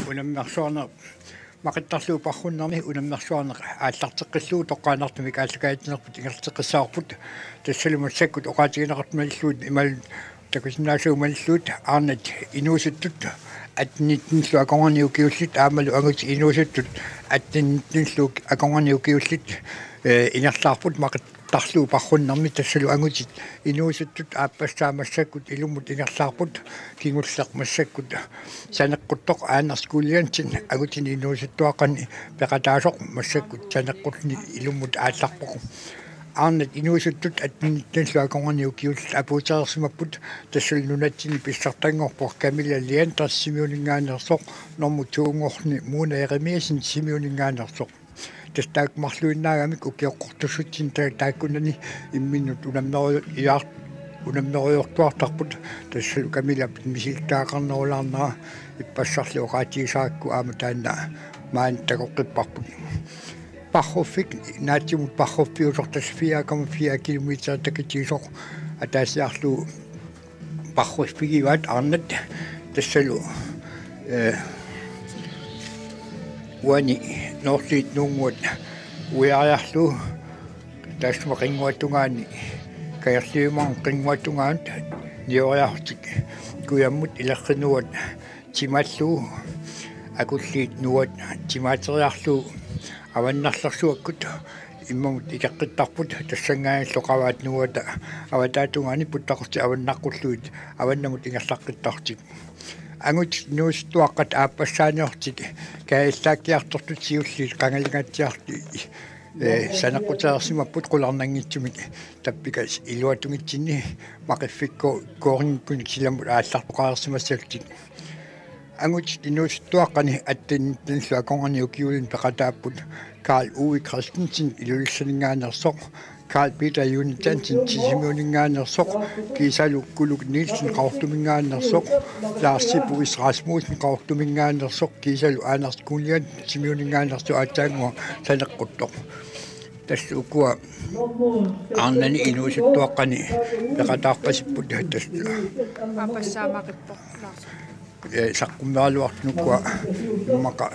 Unammersuarner maqittarluuparrunnermi unammersuarner ааллартеққиллуу тоққаанартми кааллакаатинерпут ингертеққиссаарпут тассалумассаккут оqaатигинеқартмаллуут имал такусинаасуумаллуут аарнат инуусуттут атниттинлу аконгорниукиуллит аамалу ангут инуусуттут атниттинлу аконгорниукиуллит ингерлаарпут мақиттарлуупарруннерми тассалу ангутит инуусуттут ааппассаамассаккут илуммут ингерлаарпут кингуллеқмассаккут санеққуттоқ аанерскуулиантин агутини инуусуттуаққани пеқатаасоқ массаккут санеққутни илуммут аалларпоқ аарнат инуусуттут атниттинлу аконгорниукиуллит апуутерерсимаппут тассалнунатсини писсартангорпор камила лиантер симиунингаанерсоқ норму туунгорни мууна еремиасин симиунингаанерсоқ тестак марлуиннаагамик укиоққортуссутсин тааккунани имминнут унаммериортуартарпут тассалу камилаппит мисилтаақарнерулаарнера иппассарли оqaатигисаакку аама таанна маан такоққиппарпут парруффик наатимут парруффиусортас 4,4 километр такитисоқ атаасиарлу парруффигиваат арнат тассалу уани норсит нунгуат уяарлу тасма qinnguattungaani каерлиумаан qinnguattungaant ниориартик куяммут илерринуат тималлуу акуллиит нуат тимаатериарлу аваннарлэрсуаккут иммамут икаққиттарпут тассангааллу қаваат нуата аватаатунгаани путтақорти аваннаққуллуит аваннамут ингерлаққиттартик ангут нуустуаққат ааппассааниортик кааллааккиартортут сиуллит қангалингатсиарти санеққутерерсимаппут қуларнангитсумик таппикас илуатунгитсинни мақиффикко коорниккуник силамут ааллартоқарерсимассалтик ангут нуустуаққани аттинниллу аконгорниукиулин пеқатааппут Karl Uwe Christensen илулиссанингаанерсоқ Karl Peter Junitjansen тисимиунингаанерсоқ Кисалу Кулук Нилсен қаортумингаанерсоқ Lars Sibuis Rasmussen қаортумингаанерсоқ Кисалу Anders Kulian тисимиунингаанерсу аатаангуа санеққуттоқ тассукуа арнани инуусуттуаққани пеқатаарпасиппут тасса апассаамақиппоқ саққуммеалуартнуккуа иммақа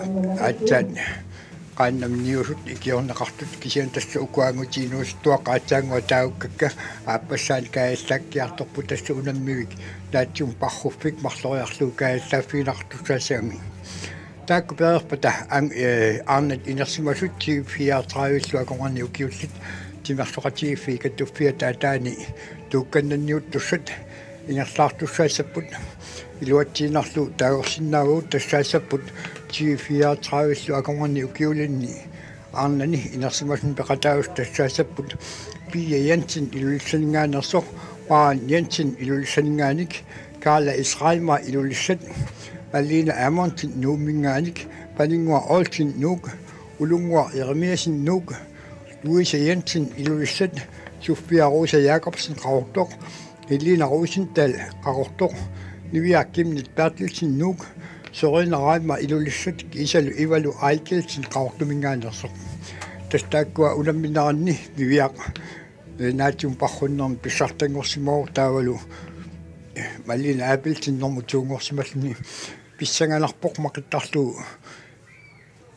аатсаан qaannamniusut ikiorneqartut kisian tassa ukuangutiinuustuaqaataangua taaukkakka aappassaal kaallaakkiartorpu tassa unammivik taatsuum parruffik marloriarluu kaallaaffiinartussaassaami taakku peerpata aarnat inersimasut 34 akongorni ukiullit timersoqatiiffi kattuffia taataani tuukkannanniut tussat ingerlaartussaassaput iluatsiinarlu taagorsinnaaguut tassaassaput 34 akongorni ukiulinni aarnani inersimasun peqataus tassaassaput Pia Jensen ilullissaningaanерсоқ Juan Jensen ilullissaningaanik Carla Israelma ilulissat Malene Amundsen nuumingaanik Paningua Olsen nuuk Ulungua Jeremiasen nuuk Louise Jensen ilulissat Sofia Rosa Jacobsen qaqortoq Helena Rosendahl qaqortoq Nivia Kimnit Bertelsen nuuk Sorina Raima ilulissat Isalu Ivalu Aikelsen qaqortumingaanерсоq тастааккуа уламминааранни вивиақ наатиум парруннерми писсартангорсимоо таавалу маллина аапилтин норму туунгорсималлуни писсангаларпоқ мақиттарлу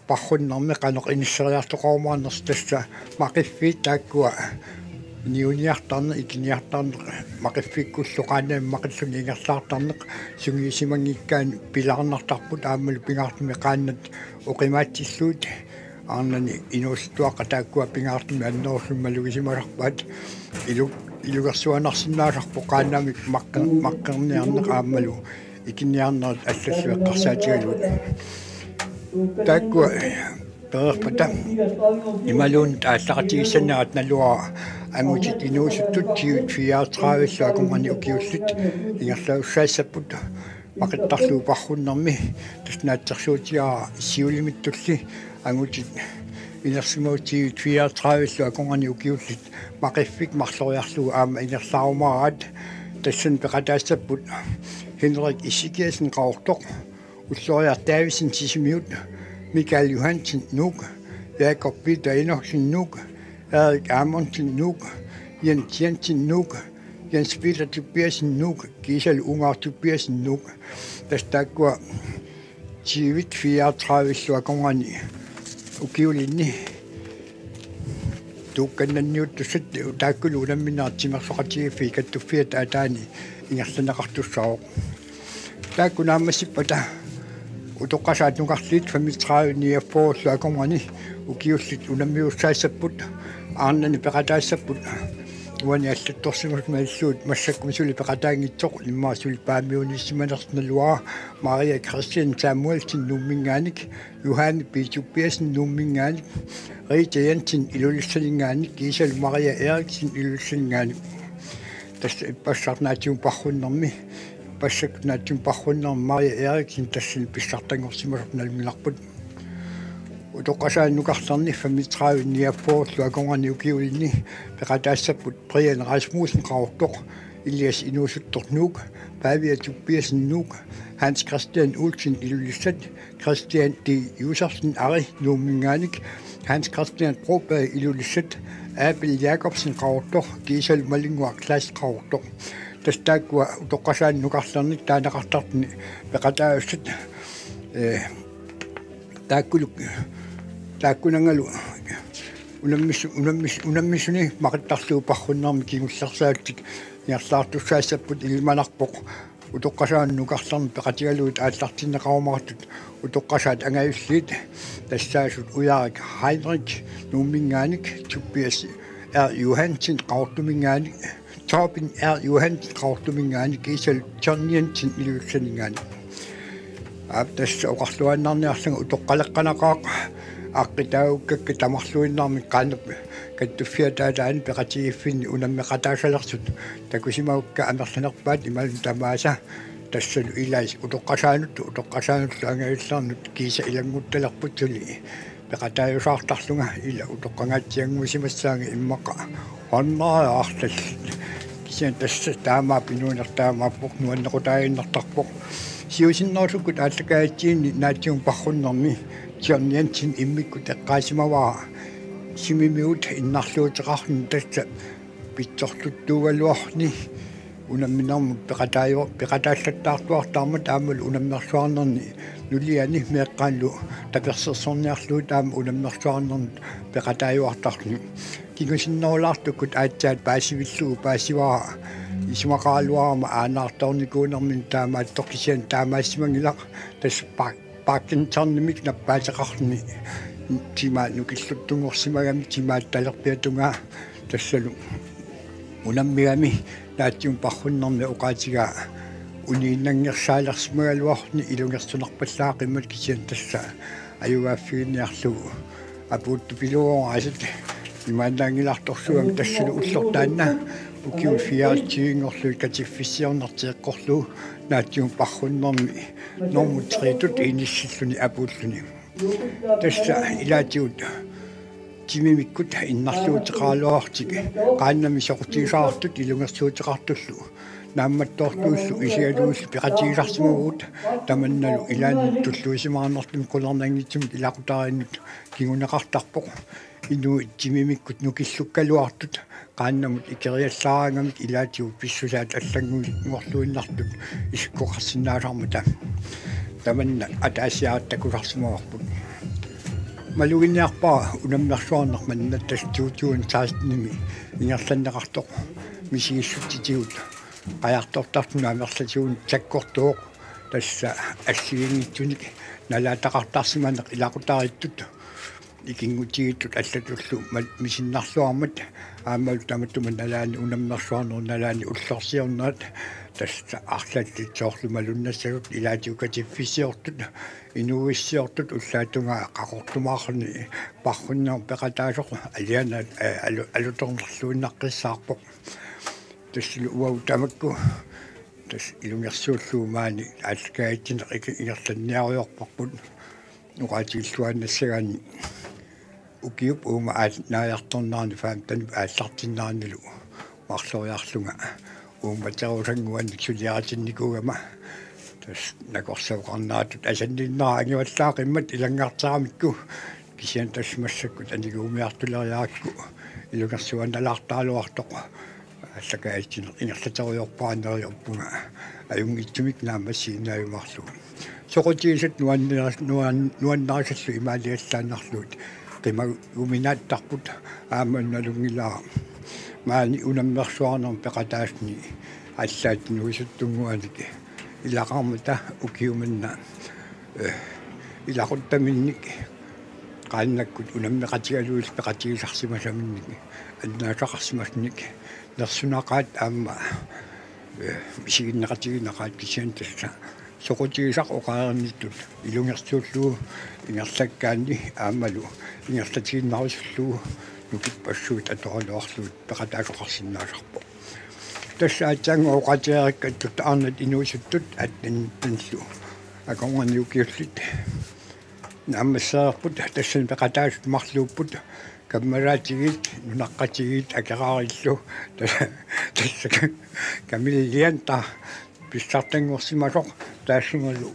парруннерми қанеқ иниссериартоқарумаанерс тасса мақиффи тааккуа ниуниартарне икиниартарне мақиффиккуллу қаанаам мақиллуни ингерлаартарнеқ сунгисимангиккаан пилаарнартарпут аамалу пингаартми қааннат оқимаатсиллуут арнани инуустуаққа тааккуа пингаартми аннерсуммалугисималарпаат илугерсуанарсинаасарпо қаанаамик маққерниарнеқ аамалу икинниарнерат аллассуэққарсаатигалут тааккуа перпата ималуун тааллақатигиссанерат налуа ангутит инуусуттут 34 аконгорни укиуллит ингерлауссаассаппут мақиттарлуу парруннерми таснаатсерсуутиара сиулимиттулли ангутит инерсимаути 34 аконгорни укиуллит мақиффик марлориарлугу аама ингерлаарумараат tassan peqataassaput Henrik Isikiasen Qauqtoq Ulloriar Davidsen Tisimiut Michael Johansen Nuuk Jakob Peter Enoksen Nuuk Erik Amundsen Nuuk Jens Jensen Nuuk Jens Peter Tobiasen Nuuk Gisel Unger Tobiasen Nuuk Tastakua Chivit 34 suakongani ukiulinni tukkananniuttussat taakkuluunamminaartimersoqatigifi kattuffiat aataani ingerlanaqartussaoq taakkunaammassipata utoqqasaat nuqarliit 35 suakongani ukiullit unammiussaassaput aarnani peqataassaput uani аллатторсимус маиллуут массаккумисули пеқатаангитсоқ иммаасули паамиунисsimанерналуаа Maria Christian Samuelsen нуммингааник Johanne Pitupiersen нуммингааник Rita Jensen илулиссалингааник Gisel Maria Eriksen илулиссалингааник тас пассарнаатиум парруннэрми пассакнаатиум парруннер Maria Eriksen тассин писсартангорсимасерналмиларпут утоққасааннукарларни 35 луаконгани укиулини пеқатаассаппут Brian Rasmussen Qauqtoq Elias Inusuttornuuk Pavia Tobiasen Nuuk Hans Christian Olsen ilulissat Christian D. Jusersen Ari nuumingaanik Hans Christian Broberg ilulissat Abel Jacobsen Qauqtoq Gisel Malingua Klaas Qauqtoq tastaakkua utоqqasaannukarlarni taanaqartartni peqataassat taakkunangalu unammisuni maqittarluuparrunnermi kigussarsaattik niarlaartussaassapпут ilmanarpoq utoqqasaannukarlarni peqatigaluut aallartinneqarumaratut utoqqasaat angayulliit tassaasut uyarik Heinrich nuummingaanik Tobias R. Johansen Qauqtumingaanik Torben R. Johansen Qauqtumingaanik Gisel John Jensen iluussaningaanik аптас оқарлуаннарниарлага утоққалеққанақаақ аққитаагуккакка тамарлуиннарми қаанап каттуффиатаалаани пеқатигиффинни унаммеқатаасалерсут такусимаукка амерланерпаат ималун тамааса тассалу илаас утоққасаануллу ангавиллаарнут киса илангутталерпутсули пеқатааюсаартарлунга ила утоққангаатсиангмусимассаанга иммақа оннаа арлал кисен тасса таамаа пинуунертаамааппоқ нуаннеқутаагиннартарпоқ сиусиннерсуккут ааллакаатсиинни наатсиум парруннэрми John Jensen иммиккут эққаасимаваа симимиут иннарлуутеқарни тасса питсорлуттуугалуарни унамминарму пеқатааллаттаартуартаарма таамал унаммерсуарнерни нулиани меэққааллу таперсерсорниарлуу таама унаммерсуарнерни пеқатааюартарни кигусиннерулаартуккут аатсаат паасивиллугу паасиваа исмақаалуарма аанаартарникуунермин таамааттоқкисиан таамаассимангилақ тас паккинтернимик наппаатеқарни тимаа нукиллуттунгорсимагами тимаатталерпиатунгаа тассалу унаммигами наатсиум парруннерми оқаатигаа унииннангерсаалерсимагалуарни илунгерсунарпаллаақиммат кисиан тасса аюгааффигинниарлугу апуутту пилуоорасат имааннаангиларторсуами тассалу уллортаанна укиу фиаатсиингорлуи катиффиссиорнартиэққорлуу наатсиум парруннерми нормутритут иниссиллуни апууллуни тасса илаатиут тимимиккут иннарлуутеқаалуартик qaannami soqutigisaartut ilungersuutеқартуллу наамматтоорлууллу исиалууллу пеқатигисарсимагуут таманналу илаанниттуллуисимаарнартум qulernangitsumut илақутарииннут кигунеқартарпоқ инуу тимимиккут нукиллуккалуартут qaannamut икериаллааангамик илаатиу писсусаат аллангунгорлуиннартут исуккоқарсинаасармута таманна атаасиааттакусарсимаварпут малугинниарпаа унаммерсуарнер маннаттас туутуун таастними ингерланнеқартоқ мисигиссуттитигут qajартортартуна амерлатигун таккортооқ тасса ассигингитсуник налаатақартарсиманеқ илақутариттут икингутигиттут аллатуллу мисиннарлуармат аамалу таматтума налаани унаммерсуарнер налаани уллорсиорнерат тасса арлаттитсоорлу малуннассагут илаатиукатиффисиортут инуиссиортут уллаатунгаа қақортумаарни парруннер пеқатаасоқ алиана алуторнерлуиннаққиссаарпоқ тассилу уау тамакку тас илунгерсууллуумаани ааллакаатсинеқ ингерланниаруйорпарпут нуqaатигиллуаннассагаани укиуп уума нааярторнаарни фаамтани ааллартиннаарнилу марлориарлунга uummaterusanguan suliaratinnikugama tas nakorsauqarnaatut asanninnaa angivallaaqimmat ilangaartaaramikku kisian tasmassakut aniguumiartuleriaakku ilungersuannalaartaaluartoq allakaatsin ingerlateriorpaaneriorpunga ajungitsumik naamassiinnaayumarlu soqutiisat nuannarasallu imaaliallaannarluut qimaguminaattarput aamannalungilaa maani unammersuarnerm peqataasni allaatinnuisuttunguanik ilaqarmata ukiumanna ilaquttaminnik qaannakkut unammeqatigaluis peqatigisarsimasaminnik annaasaqarsimasnik nersunaqaat aamma misiginneqatiginaqaat kisian tassa soqutigisaq oqaarnittut ilungersuullu ingerlakkaanni aammalu ingerlatiginnarisulluu nukipassuut atoraloorluut peqataasoqarsinnaasarpo тассаатсаанга оqatiarikkattut арнат инуисуттут аттаннилlu аконгорниукиуллит нааммассаарпут тассан пеқатаасут марлууппут каммараатигит нунаққатигит акераариллу тасса камиллианта писсартангорсимасоқ таассунгалу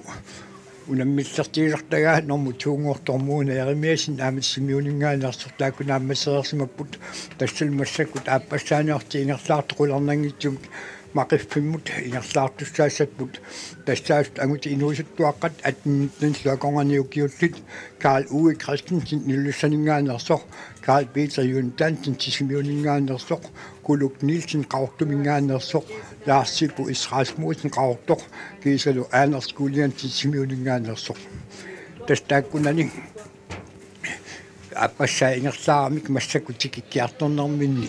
унаммиллертигисартагаа норму туунгортормуuna яримиасин аамассимиунингаанерсортаакунааммассеерсимаппут тассалмассаккут ааппассааниорти ингерлаартоқулернангитсумик мақиффиммут ингерлаартуссаассаппут тассаасут агути инуисуттуаққат атниннлу аконгорниукиуллит Карл Уwe Christensen ниллуссанингаанерсоқ Карл Петер Юнтансен тисимиунингаанерсоқ Kuluk Nielsen qautumingaannersoq Laassipu Israelsmuusen qaurtoq kiisalu aanerskuulian tissimiuningaannersoq tastaakkunani appassaa ingerlaaramik massakutikikiartornerminni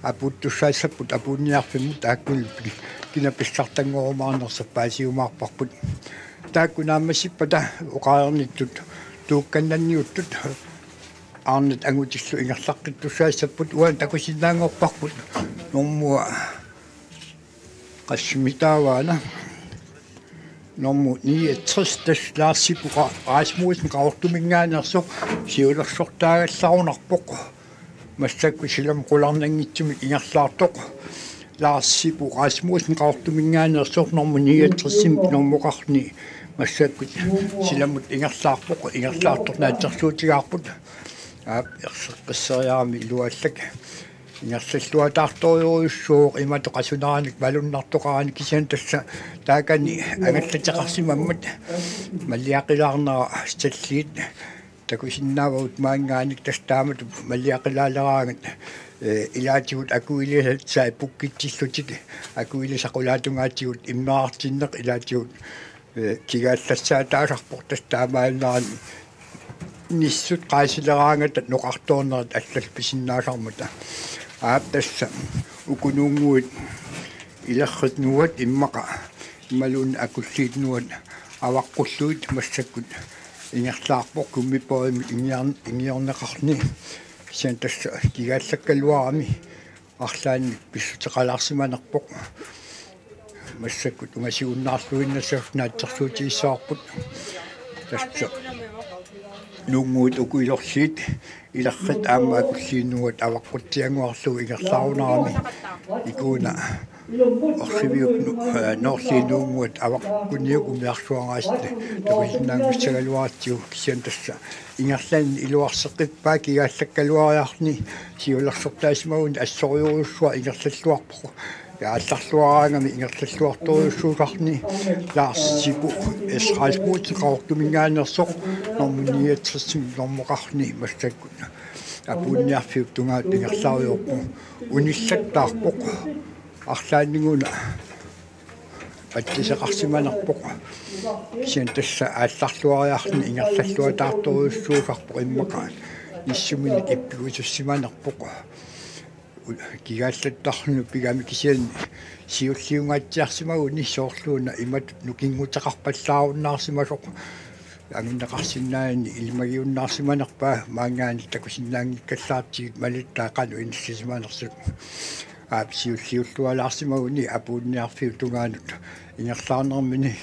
aputtussaassaput apuunniarfimmut aakkuluppi kinapissartangorumaarnersapaasiumaarparput taakkunaammassippata oqaarnittut tuukkannanniuttut арнат ангутиллу ингерлаққиттуссаассаппут уан такусиннаангорпарпут нормуа qassmitaawaana normu 69 laarsippuqa Rasmussen qaortumingaanерсоq siulersortaagallarunarpoq массакку силам qulарнангитсумик ингерлаартоq laarsippu Rasmussen qaortumingaanерсоq normu 69 normуqarni массакку силамут ингерлаарпоq ингерлаарторнаатсерсуутигаарпут ерсеққиссериарами илуаллак ингерллуатаарториуруссууқ иматоқасунааник малуннартоқарани кисиан тасса таакани агаллатеқарсимаммат маллиақилаарнера сталлиит такусиннаавагут маангааник тастаамат маллиақилаалераангат илаатигут акуилисатсаа пуккитсиллутик акуилисақулаатунгаатигут иммаартиннеқ илаатигут кигааллассаа таасарпор тастаамаалларани ниссут qaasилераангат ноқарторнерат аллал писиннаасармута ааттасса укунуунгуут илерритнуат иммақа ималуун акуллиитнуат аваққуллуит массаккут ингерлаарпоқ куммиппоими ингиорнеқарни кисиан тасса кигааллаккалуарами арлаани писсутеқалаарсиманерпоқ массаккут унгасиуннаарлуиннасаф наатсерсуутигиссаарпут тасса нунгуут укуилорлиит иларрит аама акуллииннуат аваққутсиангуарлу ингерлаарунарами икууна орсивиуп ноорлиинуунгуат аваққуниукумиарсуараасти такулиннаангуссагалуаратсиу кисиан тасса ингерлаани илуарсеққиппаа кигааллаккалуариарни сиулерсортаасимагун ассориуруссуа ингерллуарпоқ яалларлуараангами ингерллуарториуссуусарни лаарсипу Israelsmuusen qaortumingaanерсоқ нормуниатсерсим нормоқарни массаккут апуунниарфиуп тунгаат ингерлаариорпу униллаттаарпоқ арлааннигуна паттисеқарсиманерпоқ кисиан тасса аалларлуариарни ингерллуатаарториуссуусарпоқ иммақаат иссуминик иппигусуссиманерпоқ кигааллаттарну пигами кисиан сиуллиунгаатсиарсимагуни соорлууна иматут нукингутеқарпаллааруннаарсимасоқ ангиннеқарсинаани илмагиуннаарсиманерпаа маангаани такусиннаангиккаллаартигит малиттаақану инссисиманерсут сиуллиуллуалаарсимагуни апуунниарфиу тунгаанут ингерлаарнермини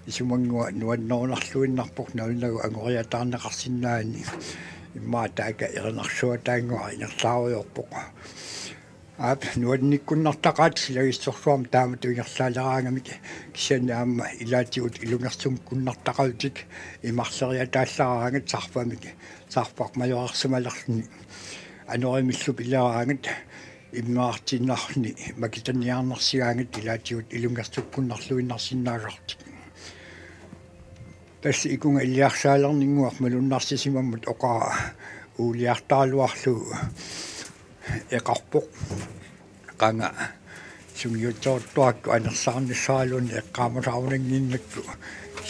исумангуа нуаннерунарлуиннарпоқ науннагу ангориатаарнеқарсинаани иммаа таака ернарсуатаангуа ингерлаариорпоқ ап нуанниккуннартақаат силагиссорсуарма таама туингерлаалераангамик кисианаама илаатигут илунгерсум куннартақаутик имарлериа тааллараангат сарфамик сарфақ маёрарсималерни аноримиллу пилераангат иммаартиннарни макитаниарнарсигаангат илаатигут илунгерсуккуннарлуиннарсиннаасартик тасс икунга илиарсаалернингуар малуннарсисимаммут оқаа уулиартаалуарлу эқарпоқ qanga sumiyutsoortuakku anersarnissaалуни эққаамасаарунангиннакку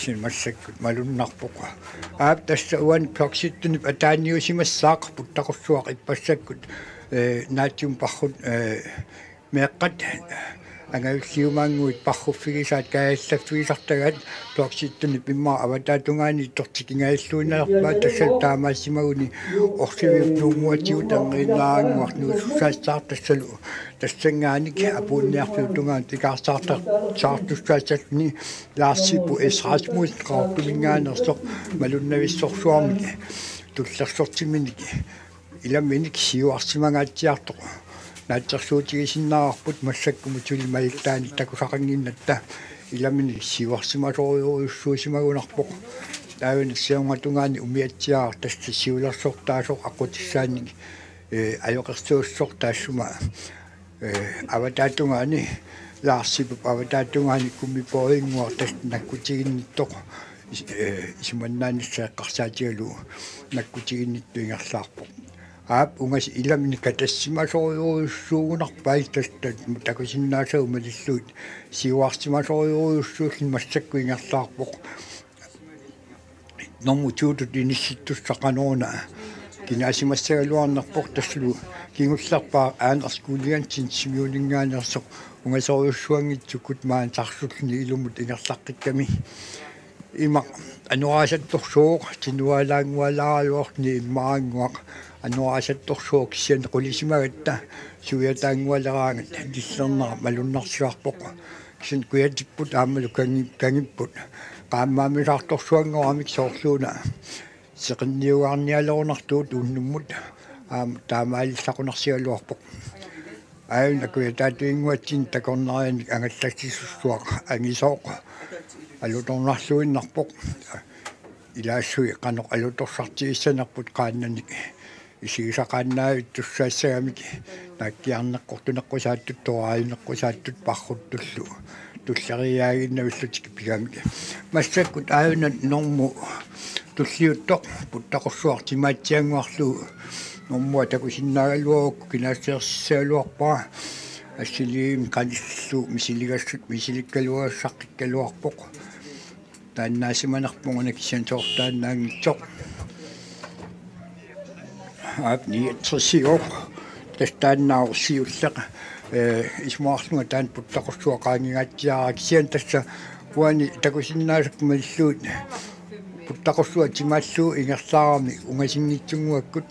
симассаккут малуннарпоqa аап тасса уан плокситтунip атааниусимассаақ путтақуссуақ иппассаккут наатиум паррут меэққат ангауллиумаангуит парруффигисаат кааллаффигисартагаат плокситтунip иммаа аватаатунгаани иттортикингааллуинеерпаа тассаттаамаассимагуни орсивиуп нуумуатиут ангиннаангуарнуусассаартассалу тассангааник апуунниарфиутунгаан тикаарсаартар саартуссаассални лаассипу эсрасмус qaartumingaanерсоқ малуннависсорсуармик туллерсортимминик иламминик сиуарсимагаатсиартоқ наатсерсуутигисиннаарпут массаккуму тулималтаани такусақангиннатта иламминик сиуарсимасориуиссуусимагунарпоқ таавин сиунгатунгаани умиатсиаар тасса сиулерсортаасоқ ақутиссааник аёқерсууссор таассума аватаатунгаани лаарсипуп аватаатунгаани куммипорингуар тас наккутигинниттоқ исиманнааниссаэққарсаатигалу наккутигинниттуингерлаарпоқ аап унгас иламини катассимасориуиссуугунарпай тастат такусиннаасау малиллуут сиуарсимасориуиссуулин массаккуингерлаарпоқ норму туутут инисситтуссақануна кинаасимассагалуарнерпоқ тассалу кингуллерпаа аанерскуулиантин симиулингаанерсоқ унгасориуссуангитсуккут маан сарсуллни илумут ингерлаққикками има ануаасатторсууқ тинуалаангуалааралуорни иммаангуақ ануаасатторсууқ кисиан қулисимагатта суятаангуалераангат диллернера малуннарсуарпоқ кисин куятиппут аамалу кангиппут qaammaamisartorsuanngорамик соорлууна сеқинниуаарниалерунартуут ууннуммут таамааллақунарсигалуарпоқ аавна куятаатуингуатсин такорнарианик ангаллассиссуақ ангисооқ алуторнарлуиннарпоқ илаассуи қанеқ алуторсартигиссанерпут qaannanik исигисақааннаавит туссаассагамик нааккиарнеққортунеққусааттут торааинеққусааттут парруттуллу туллериаагиннавиллутик пигамик массаккут аавнат норму туллиуттоқ путтақорсуартимаатсиангуарлу нормуа такусиннаагалуарукку кинаассеерсисаалуарпаа ассилиим каниллу мисилигассут мисиликкалуассаққиккалуарпоқ тааннаасиманерпугуна кисиантоортааннаангитсоқ апни трсиоқ тастааннаарсиуллеқ исмаарлунга таан путтақорсуақаангигаатсиараа кисиан тасса уани такусиннаасак маллуут путтақорсуа тимааллуу ингерлаарами унгасингитсунгуаккут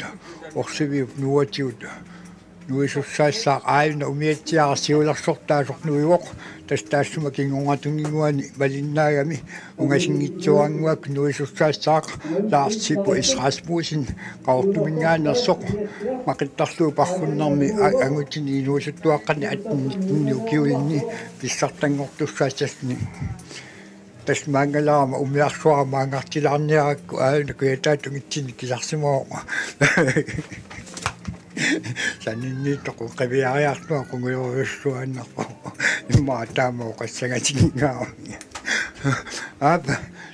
орсивиуп нуатиут нуисуссаассаа аавна умиатсиара сиулерсортаасорнуивоқ тастаассума кингунгатунгингуани малиннаагами унгасингитсуангуак нуисуссаассаақ лаарсипу исрасмусин qaortumingaanерсоқ мақиттарлуу парруннарми ангутини инуусуттуаққани аттинниккунни укиулинни писсартангортуссаассасни тас мангалаама умиарсуара маангартилаарниаракку аавна куятаатунгитсини кисарсимаоqa санинни тоқу қавиариартуа қунгуйоруссуаннарпа имма таамоо қассагатигингаа аап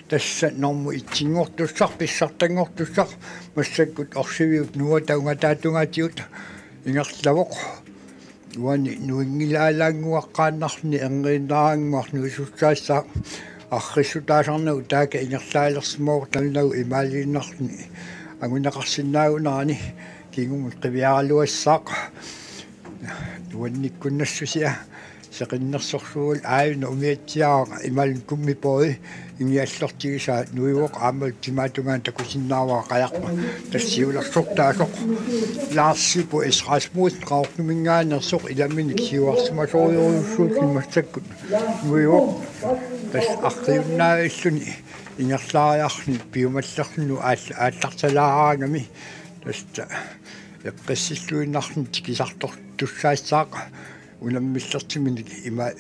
тасса норму итсингортуссар писсартангортуссар массаккут орсивиут нуатаунгатаатунгаатиут ингерлавоқ уани нуингилаалаангуаққааннарни энгииннараангуарну исуссаассаа арриссутаасарнагу таака ингерлаалерсимоо талнагу имаалииннарни агунеқарсинаагунарани кингумут қивиаралуассаақ нуанниккуннассусиа сеқиннерсорсуул аавна умиатсиаара ималин куммипори ингиаллортигисаат нуивоқ аамал тимаатунгаан такусиннааваа қаярпа тассиулерсортаасоқ лаарсипу эсрасмус qaortumingaanерсоқ иламминик сиуарсимасориуруссуутин массаккут нуивоқ тас арриуннаавиллуни ингерлаариарни пиумаллерну аалларталаараагами таста эққиссиллуиннарни тикисартор туссаассаақа унаммиллертимини има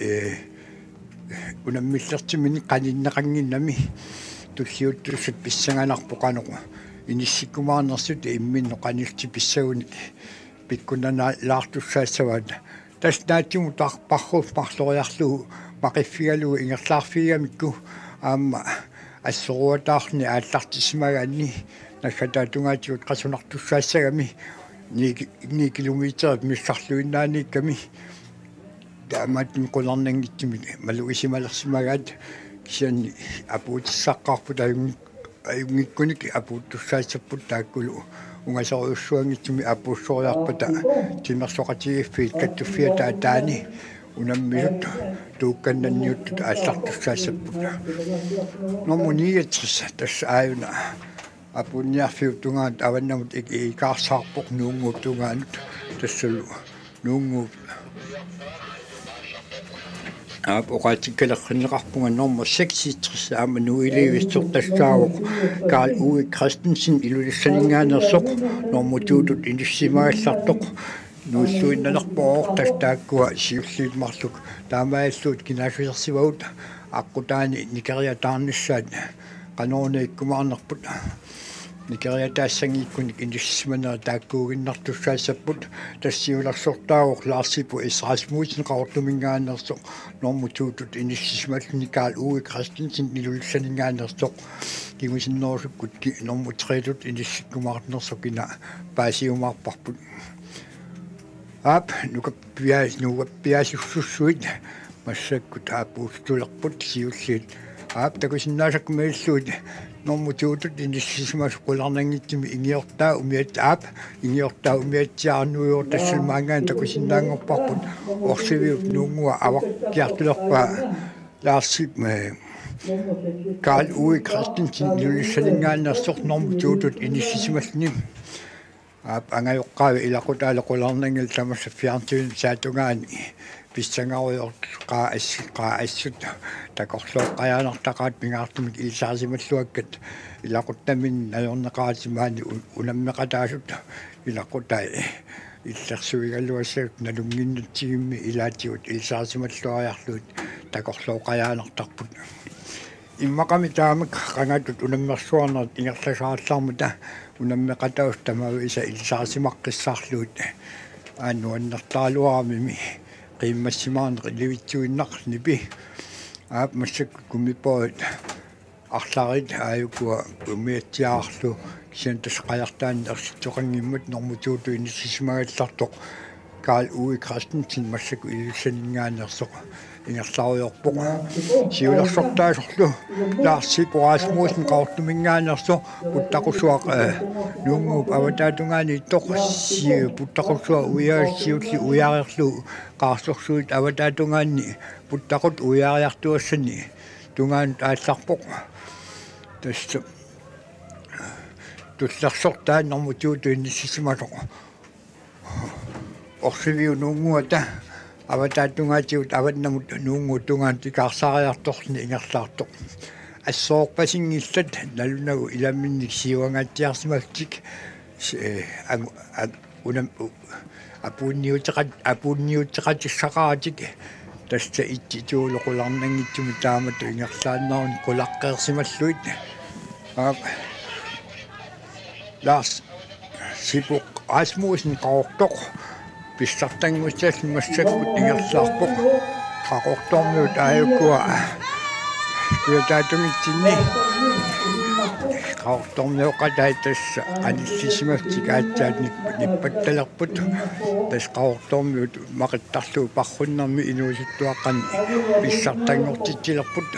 унаммиллертимини қаниннеқангиннами туллиуттуссут писсанганарпоқанеқу иниссиккумаарнерсут имминно қанилти писсагуник пиккунана лаартуссаассаваат таснаатиму таарпарруф марлориарлугу мақиффигалугу ингерлаарфигамикку аама ассоруатаарни ааллартисмагаанни наккатаатунгаатиут қасунартуссаассагами 9 километрит миссарлуиннааникками таамаатин қуларнангитсими малуисималерсимагаат кисианни апуутиссаққарпут аюнгиккуник апууттуссаассаппут тааккулу унгасоруссуангитсими апууссориарпата тимерсоқатигиффиит каттуффиа таани унаммисут туукканнанниуттут ааллартуссаассаппут номуниатсис тасса ааюна апунниарфиут тунгаат аваннамут икаарсаарпоқ нуунгуут тунгаанут тассалу нуунгуут оқаатиккалерринеқарпунга норма 66 аама нуилиивиссортассаавоқ Карл Уwe Christensen илулиссанингаанерсоқ нормутуутут иниссимааллартоқ нууллуиннанерпоо тастааккуа сиуллиимарлук таамааллуут кинаасуерсивагут аққутаани никариатаарниссаат канорнеиккумаарнерпут никариатаассангиккуник иниссиманера тааккуугиннартуссаассаппут тассиуларсортаагоқ лаарсипу исрасмуусен қаортумингаанерсоқ нормутуутут иниссималлуни Карл Уwe Christensen илулиссанингаанерсоқ кигусиннерусуккут нормутреетут иниссиккумаарнерсо кина паасиумаарпарпут ап нукаппиасуссуит массаккут аапуустулерпут сиуллиит ап такусиннаасаккумаиллуит нормутуутут иниссисимас qulарнангитсими ингиортаа умиат ап ингиортаа умиатсиарнуйор тассалмаангаан такусиннаангорпарпут орсивиут нуунгуа авақкиартулерпаа лаарсип Карл Уwe Christensen юлиссалингааннерсор нормутуутут иниссисималлни ап ангайоққави илақутаалеқуларнангил тамасса фиартуин саатунгаани писсангаруйорт қаассут такорлооққаянартақаат пингаартумик илсаарсималлуаккат илақуттамин наёрнеқаатимаани унаммеқатаасут илақутай иллерсуигаллуассагут налунгиннутсигимми илаатигут илсаарсималлуариарлуут такорлооққаянартарпут иммақами таамак қангатут унаммерсуарнерт ингерласаарлаармута унаммеқатаус тамау иса илсаарсимаққиссаарлуут ааннуаннертаалуарамими қиммассимаарнеқ ливитсуиннарнипи аап массак кумипоит арлаарит ааюкуа умиатсиаарлу кисиантас қаяртаан ерситсоқангиммат нормутууту иниссисимагаллартоқ Карл Уwe Christensen массаку илуссанингаанерсоқ ингерлааруйорпоқ сиулерсортаасорлу лаарсипорасмуусен қаортумингаанерсо путтақусуақ нунгууп аватаатунгаани тоқ си путтақусуа уяассиулли уяарерлу қаарсорсуит аватаатунгаани путтақут уяариартуассани тунгаан таалларпоқ тасса туллерсортаа нормутууту иниссисимасоқ орсивиу нунгуата аватаатунгаатиут аваннамут нуунгуутунгаан тикаарсаариарторни ингерлаартоқ ассоорпасингиллат налунагу иламминник сиуангаатиарсималтик унам апуунниутеқатиссақаатик тасса иттитуулоқуларнангитсуми таамату ингерлааннаарни кулаққеерсималлуит лаас сипоқ асмуусен qaortoq писсартангуссаалли массаккут ингерлаарпоқ qaqortormiut ааюккуа туятаатумитсинни qaortormiuqataitassa qanissisimassik аатсаат ниппатталерпут тас qaortormiut мақиттарлуу парруннэрми инуусуттуаққани писсартангортитсилерпут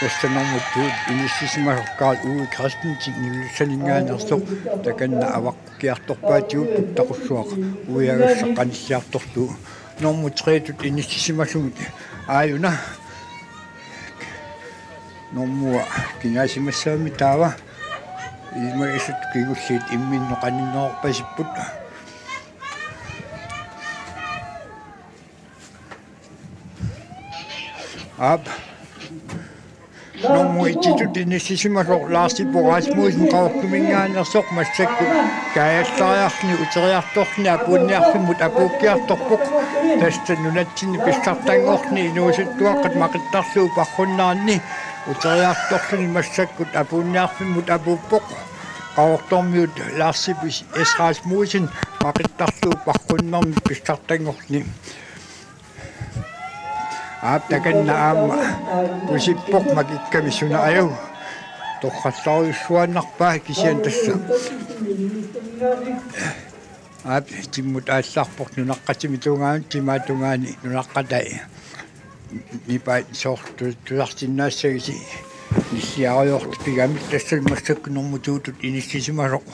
тастанамутуут иниссисимасоқ Карл Уwe Christensen илуссанингаанерсоқ таканна аваққиарторпаатиут тақуссуақ уягассақ қаниссиарторлу нормутреетут иниссисимасумут ааюна нормуа кинаасимассаами таава имаисут кигуллиит имминно қаниннеорпасиппут ап Nommu ititut inissisimasoq Larsi Borasmussen qaortumingaanерсоq массакку каяллариарни утериарторни апуунниарфиммут апууккиарторпоқ таста нунатсини писсартангорни инуусуттуаққат мақиттарлуу парруннаарни утериарторлуни массаккут апуунниарфиммут апууппоқ qaortormiut Larsi Borasmussen мақиттарлуу парруннарни писсартангорни аптаканна аама пусиппоқ макикками сунааю торхалларуйуссуаннарпаа кисиан тасса ап тиммут ааллаарпоқ нунаққатими тунгаан тимаатунгаани нунаққатай нипаа сорту тулартиннаассагиси ниссиариорт пигамит тассал массакку нормутуутут иниссисимасоқ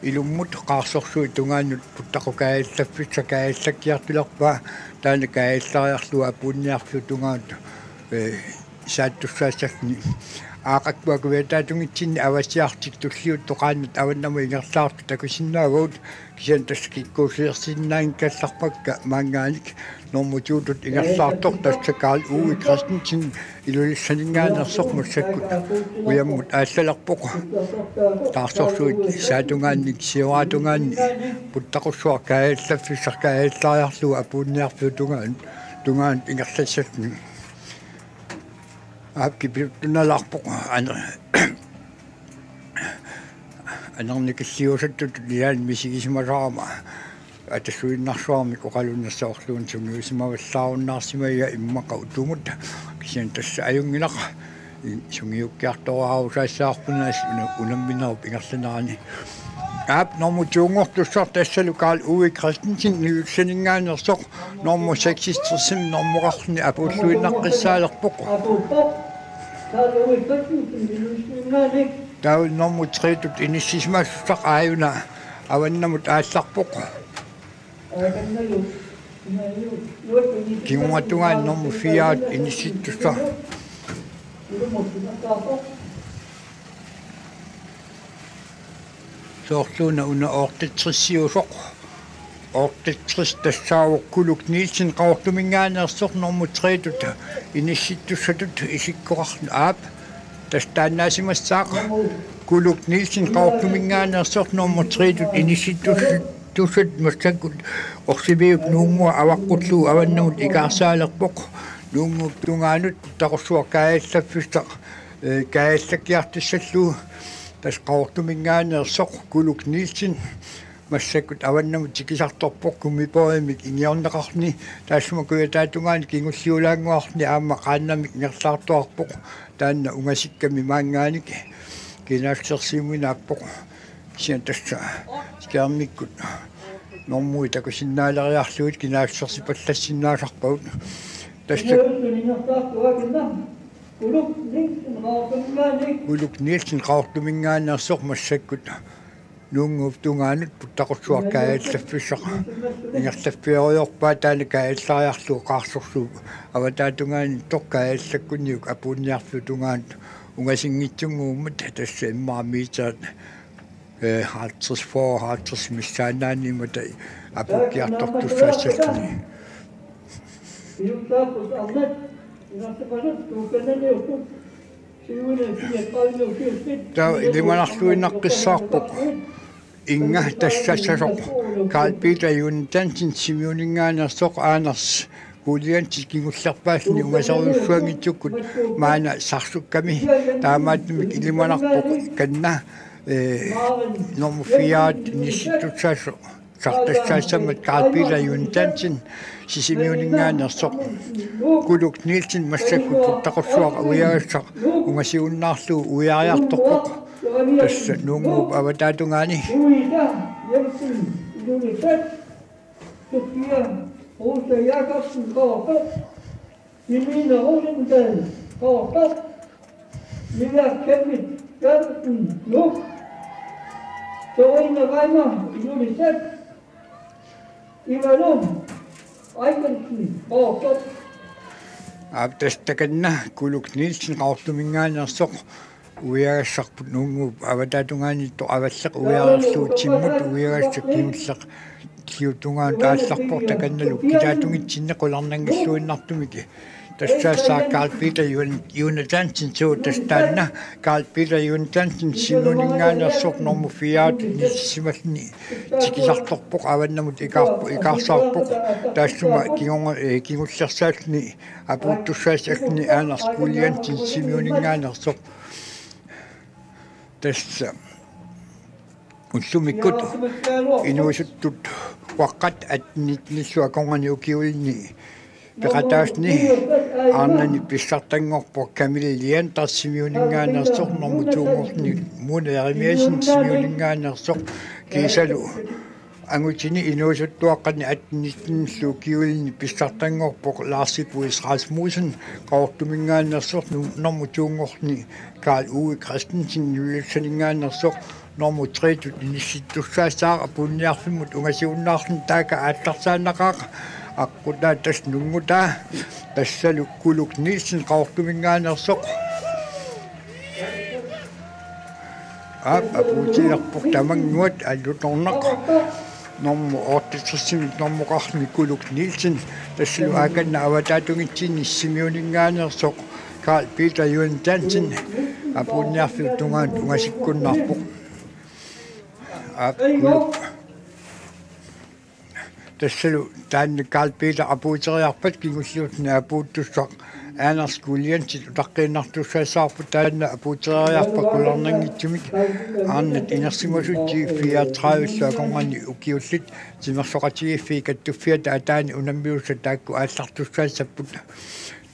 илуммут qaarsorsuit tungaannut puttaqukaallaffitsa kaallakiartularpaa taana kaallaariarlua apuunniarlu tungaat saattussaassagni aaqakkuakuviataatungitsinni avassiartik tulliut toqaannut avannamu ingerlaartu takusinnaaguut kisian tasskikkuusiерсиннаан kallarpakka maangaanik normutiutut ingerlaartor tassakaal uui Christensen ilulissaninngaanерсоқ массаккут уяммут ааллаларпоқ таарсорсуит саатунгаанник сиуаатунгаанни путтақуссуар кааллаффиссар кааллаариарлуга апуунниарфу тунгаан ингерлассагни аапкипиуттуналаарпоқ анерникиллиусаттут лиаан мисигисимасаарама атасуиннарсуарми коқалуннассаорлуун сунгиусимаваллааруннаарсимая иммақа утумут кисиан тасса аюнгилақа сунгиуккиартораарусаассаарпунаас унамминеруп ингерланарани аап нормутуунгортуссар тассалукаал уи Christensen нилуссанингаанерсоқ норму 63 нормуқарни апууллуиннаққиссаалерпоқ тау норму 3 иниссисмассақ ааюна аваннамут аалларпоқ кимуатунгаан норму 4 инисситтусса соорлууна уна ортитриссиусоқ ортитрис тассаавоккулук Nielsen qaortumingaanерсоқ норму 3 инисситтуссатут исиккоқарна аап тастаанаасимассаақ кулук Nielsen qaortumingaanерсоқ норму 3 инисситтуссат массаккут орсивиуп нуунгуа аваққуллуу аваннамут икаарсаалерпоқ нуунгуп тунгаанут тақорсуа кааллаффиссақ кааллакиартиссаллуу тас qaortumingaanерсоқ кулук Nielsen массаккут аваннамут тикисарторпоқ кумипоимик ингиорнеқарни таассумакуятаатунгаани кингуллиулаангуарни аама qaannamik ngерлаартуарпоқ таанна унгасикками маангааник кинааксерсимуинааппоқ кисиан тасса скиармиккут нормуи такусиннаалериарлуит кинааксерси паллассиннаасарпагут тасса кулук Nielsen qaortumingaanерсоқ массаккут нуунгуп тунгаанут путтақуссуар кааллаффиссақ ингерлаффиориорпаа таана кааллаариарлуу қаарсорсуу аватаатунгаани тоқкааллаккуниук апуунниарфу тунгаан унгасингитсунгууммат тасса иммаамиитаат 50 миссаанааннимата апуккиартортуссаассаллуни таа илиманарлуиннаққиссаарпоқ инга тассассасоқ Carl Peter Juntansen симиунингаанерсоқ аанерс кулианти кингуллерпаални унгасаруйуссуангитсуккут маана сарсукками таамаатмик илиманарпоқ канна норму 4 нисситтутсаасо сартассаассамат Carl Peter Juntansen сисимиунингаанерсоқ кулук Nielsen массаккут путтақуссуақ уяассақ унгасиуннаарлуу уяариарторпоқ тасса нуунгуп аватаатунгаани аптастаканна кулук Nielsen qaortumingaanерсоқ уяассарпут нуунгуп аватаатунгаанитто аваллеқ уяарерлуутсиммут уяассак кимуллеқ киутунгаан таалларпор таканналук китаатунгитсинне қуларнангиллуиннартумики tässä Carl Peter Jonathansen so tästä Carl Peter Jonathansen Simoningan sok nummer 4 simasni tikisartorpoq avannamut ikarsarpoq taassuma kingussarsaatni apuuttussaasakni aanarkuliantin Simoningaanarsoq tässä unsumikut inuisuttut waqqat atnitnissuakongani ukiulni peqataasni aannani pissartangorpo kamillian tassimiuningaanarsoq normutuungorni munaerimiasin simiuningaanarsoq kiisalu angutini inuusuttuaqqani atnitnissu kiulni pissartangorpo Lars Rasmussen qaortumingaanarsoq normutuungorni Karl Uwe Christensen julsaningaanarsoq nummer 3 inissittussaasaaqa punniarfimut ungasiunnaarni taaka aallarsaannaqaaqa аққутаа тас нунгутаа тассалу кулук Нилсен qaortumingaanерсоқ апутиарпур тамангуат аллуторнақ номмо 8 номмоқарни кулук Нилсен тассалу ааканна аватаатунгитсини Simoningaanерсоқ Carl Peter Jonathansen апунниарфил тунгаан унгасиккуннаарпуқ кулук тассалу таанна Carl Peter апуутериарпат кигуллуутна апууттуссақ аанарскулиантит утаққииннартуссаасаарпут таанна апуутериарпа куларнангитсумик ааннат инерсимасутти 34 саконгани укиуллит тимерсоқатигиффи каттуффиата атаани унаммиусса таакку ааллартуссаассаппут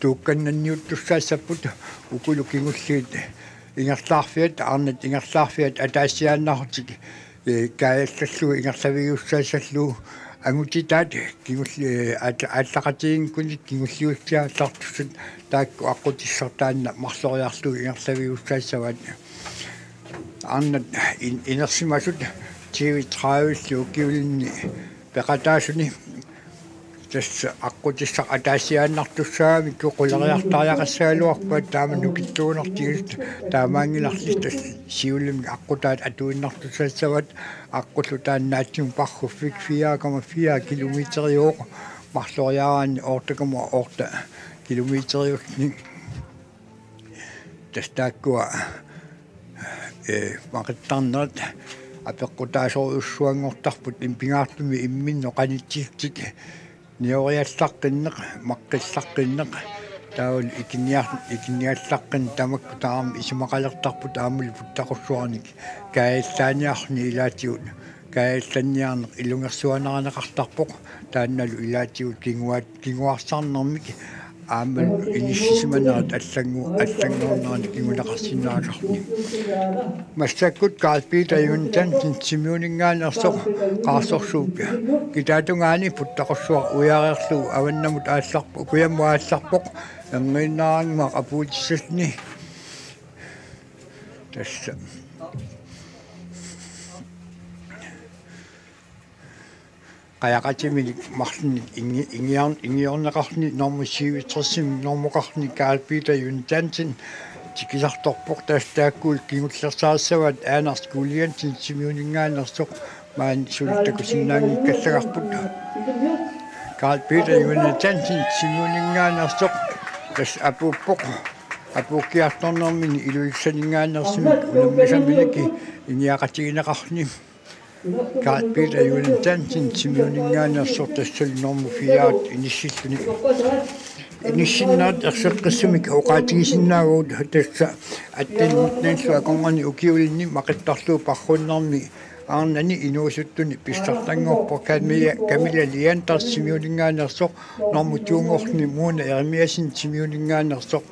туукканнанниуттуссаассаппут укулу кигуллиит ингерлаарфиат ааннат ингерлаарфиат атаассиааннартик кааллаллу ингерлавигуссаассаллу ангутитаат кигулли ааллақатигинкуник кигуллиуссааллартуссат таакку аққутиссартаанна марлориарлу ингерлавигуссаассаваат ааннат инерсимасут TV30 киулни пеқатаасуни тасса аққутиссақ атаассиааннартуссаами куқулериартариақассаалуарпаат таама нукиттуунартигит таамаангиларлис тас сиуллими аққутаат атуиннартуссаассават аққуллу тааннаатсим пархуффик 4,4 километриуоқ марлориараани оортакама оорта километриусни тастааккуа мақиттарнерат апеққутаасоруссуангортарпут импингаартуми имминно қанитситтик ниориаллаққиннеқ маққиллаққиннеқ таул икинниаллаққин тамакку таам исумақалертарпут аамул путтақуссуарник кааллааниарни илаатиут каалланниарнеқ илунгерсуанеранеқартарпоқ таанналу илаатиут кингуарсаарнэрмик аамал иниссисиманерат аллангуурнерани кигунеқарсинааларни массаккут Carl Peter Jonathansen Simoningaanерсоқ qaarsorsuup китаатунгаани путтақуссуар уяареерлу аваннамут аалларпу куяммуаалларпоқ ангиннаангма апуутиссасни тасса qajaqatimik marlunik ingiorneqarni normusiivitrersimi normoqarni Carl Peter Jonathansen tikisartorpoq taastaakkuul kingullersaassavaat aanarskuliantin Simoningaanерсоq maan sultakusinnaangikkallagarput Carl Peter Jonathansen Simoningaanерсоq tas apuuppoq apuukkiartornermini iluissaningaanерsimik unammisaminaki ingiaqatigineqarni Carl Peter Jonathansen Simoningaanерсоқ тассал норму 4 инissilluni инissиннаат ерсеққиссумик оqaатигисиннаагуут тасса аттаннитнаассу аконгани укиулинни мақиттарлуу парруннарми аарнани инуусуттуни писсартангорпо камила лиантар Simoningaanерсоқ норму туунгорни муна эримиасин Simoningaanерсоқ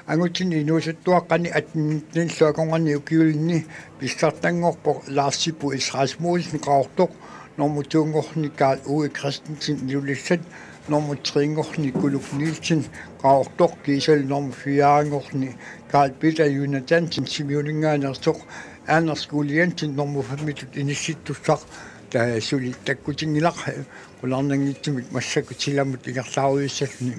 ангутини инуусуттуаққани атнинниллу аконгани укиулинни писсартангорпо Lars Rasmussen qaortoq nummer 2 Karl Uwe Christensen julissat nummer 3 Kuluk Nilsen qaortoq kiisal nummer 4 Carl Peter Jonathansen Simoningaanерсоq aanerskuliantin nummer 5 inissittussaq taasuli takkutingilaq qularnangitsimik massakutilamut igerlaaruissalni